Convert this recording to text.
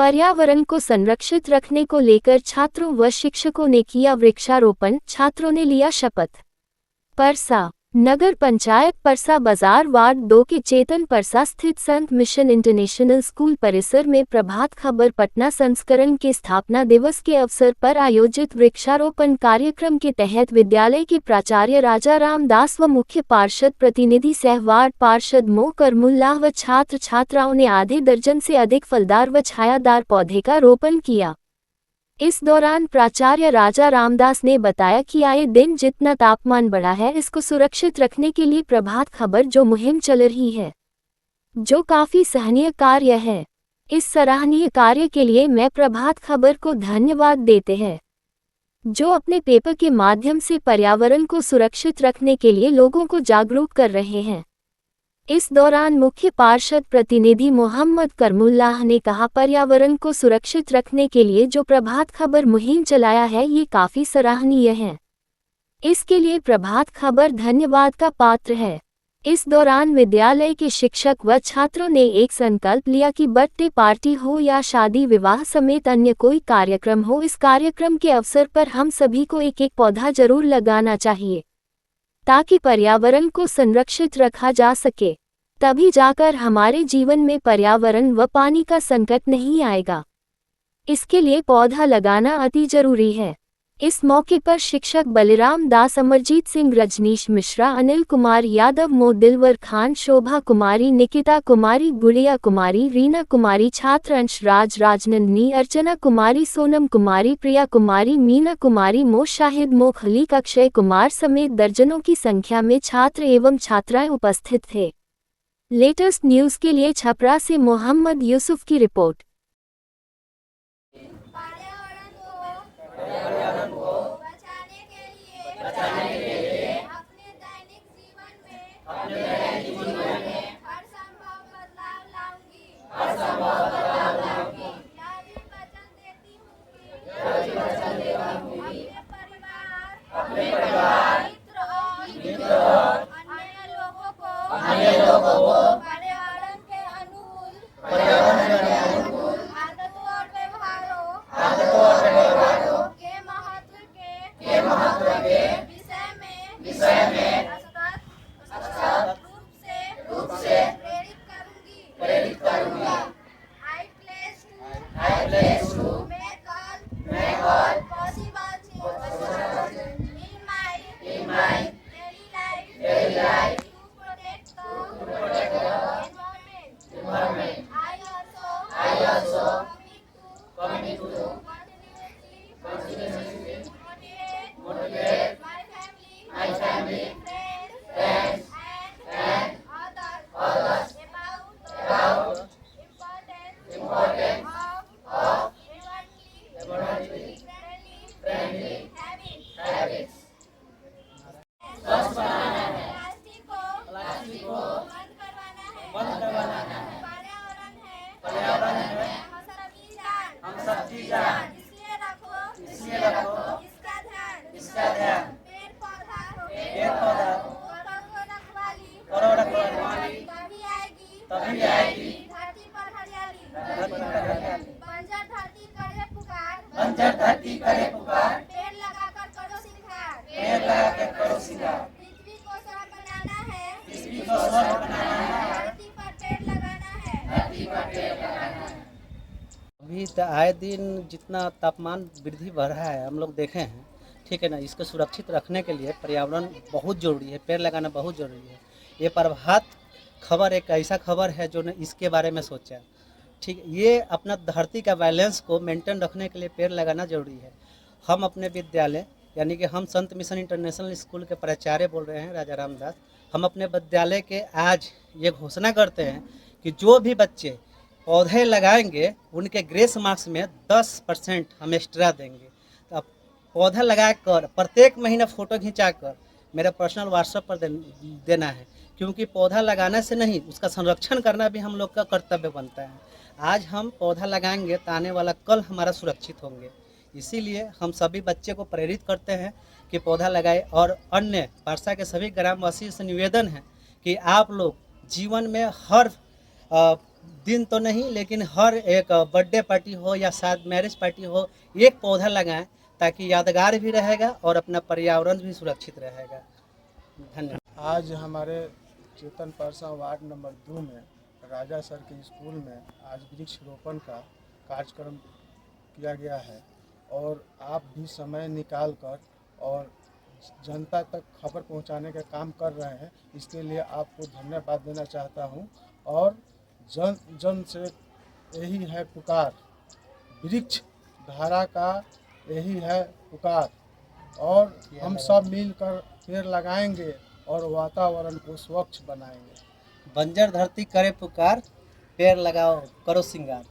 पर्यावरण को संरक्षित रखने को लेकर छात्रों व शिक्षकों ने किया वृक्षारोपण, छात्रों ने लिया शपथ। परसा नगर पंचायत परसा बाजार वार्ड 2 के चेतन परसा स्थित संत मिशन इंटरनेशनल स्कूल परिसर में प्रभात खबर पटना संस्करण के स्थापना दिवस के अवसर पर आयोजित वृक्षारोपण कार्यक्रम के तहत विद्यालय के प्राचार्य राजा रामदास व मुख्य पार्षद प्रतिनिधि सह वार्ड पार्षद मो करमुल्लाह व छात्र छात्राओं ने आधे दर्जन से अधिक फलदार व छायादार पौधे का रोपण किया। इस दौरान प्राचार्य राजा रामदास ने बताया कि आए दिन जितना तापमान बढ़ा है, इसको सुरक्षित रखने के लिए प्रभात खबर जो मुहिम चल रही है, जो काफी सराहनीय कार्य है। इस सराहनीय कार्य के लिए मैं प्रभात खबर को धन्यवाद देते हैं, जो अपने पेपर के माध्यम से पर्यावरण को सुरक्षित रखने के लिए लोगों को जागरूक कर रहे हैं। इस दौरान मुख्य पार्षद प्रतिनिधि मोहम्मद करमुल्लाह ने कहा, पर्यावरण को सुरक्षित रखने के लिए जो प्रभात खबर मुहिम चलाया है, ये काफी सराहनीय है। इसके लिए प्रभात खबर धन्यवाद का पात्र है। इस दौरान विद्यालय के शिक्षक व छात्रों ने एक संकल्प लिया कि बर्थडे पार्टी हो या शादी विवाह समेत अन्य कोई कार्यक्रम हो, इस कार्यक्रम के अवसर पर हम सभी को एक एक पौधा जरूर लगाना चाहिए, ताकि पर्यावरण को संरक्षित रखा जा सके। तभी जाकर हमारे जीवन में पर्यावरण व पानी का संकट नहीं आएगा। इसके लिए पौधा लगाना अति जरूरी है। इस मौके पर शिक्षक बलिराम दास, अमरजीत सिंह, रजनीश मिश्रा, अनिल कुमार यादव, मो दिलवर खान, शोभा कुमारी, निकिता कुमारी, गुड़िया कुमारी, रीना कुमारी, छात्र अंश राज, राजनंदिनी, अर्चना कुमारी, सोनम कुमारी, प्रिया कुमारी, मीना कुमारी, मो शाहिद, मो खलीक, अक्षय कुमार समेत दर्जनों की संख्या में छात्र एवं छात्राएं उपस्थित थे। लेटेस्ट न्यूज के लिए छपरा से मोहम्मद यूसुफ की रिपोर्ट। पर्यावरण को बचाने के लिए अपने दैनिक जीवन में हर संभव बदलाव लाऊंगी। यह भी वचन देती हूँ कि अपने परिवार, मित्र और अन्य लोगों को पर्यावरण के अनुकूल आदतों और व्यवहारों के महत्व के विषय में सतत रूप से प्रेरित करूंगी। I pledge to make all possible changes in my daily life to protect the environment. I also commit to continuously motivate my family, friends and others about importance of environmentally friendly habits. Plastic को बंद करवाना है। पर्यावरण है हम सब जान। इसलिए रखो इसका ध्यान। पेड़ पौधा करो रखवाली, तभी आएगी धरती पर हरियाली। बंजर धरती करे पुकार, पेड़ लगाकर करो सिंगार। पृथ्वी को स्वर्ग बनाना है, धरती पर पेड़ लगाना है। अभी आए दिन जितना तापमान वृद्धि बढ़ रहा है हम लोग देखे हैं, ठीक है ना। इसको सुरक्षित रखने के लिए पर्यावरण बहुत ज़रूरी है, पेड़ लगाना बहुत ज़रूरी है। ये प्रभात खबर एक ऐसा खबर है जो ने इसके बारे में सोचा, ठीक। ये अपना धरती का बैलेंस को मेंटेन रखने के लिए पेड़ लगाना ज़रूरी है। हम अपने विद्यालय यानी कि हम संत मिशन इंटरनेशनल स्कूल के प्राचार्य बोल रहे हैं राजा रामदास। हम अपने विद्यालय के आज ये घोषणा करते हैं कि जो भी बच्चे पौधे लगाएंगे उनके ग्रेस मार्क्स में 10% हम एक्स्ट्रा देंगे। तो अब पौधा लगाकर प्रत्येक महीना फ़ोटो खिंचाकर मेरे पर्सनल व्हाट्सएप पर देना है, क्योंकि पौधा लगाने से नहीं, उसका संरक्षण करना भी हम लोग का कर्तव्य बनता है। आज हम पौधा लगाएंगे तो आने वाला कल हमारा सुरक्षित होंगे। इसीलिए हम सभी बच्चे को प्रेरित करते हैं कि पौधा लगाए। और अन्य परसा के सभी ग्रामवासियों से निवेदन है कि आप लोग जीवन में हर दिन तो नहीं, लेकिन हर एक बर्थडे पार्टी हो या शायद मैरिज पार्टी हो, एक पौधा लगाएं, ताकि यादगार भी रहेगा और अपना पर्यावरण भी सुरक्षित रहेगा। धन्यवाद। आज हमारे चेतन परसा वार्ड नंबर 2 में राजा सर के स्कूल में आज वृक्ष रोपण का कार्यक्रम किया गया है और आप भी समय निकाल कर और जनता तक खबर पहुंचाने का काम कर रहे हैं, इसके लिए आपको धन्यवाद देना चाहता हूं। और जन जन से यही है पुकार, वृक्ष धारा का यही है पुकार, और हम सब मिलकर पेड़ लगाएंगे और वातावरण को स्वच्छ बनाएंगे। बंजर धरती करे पुकार, पेड़ लगाओ करो सिंगार।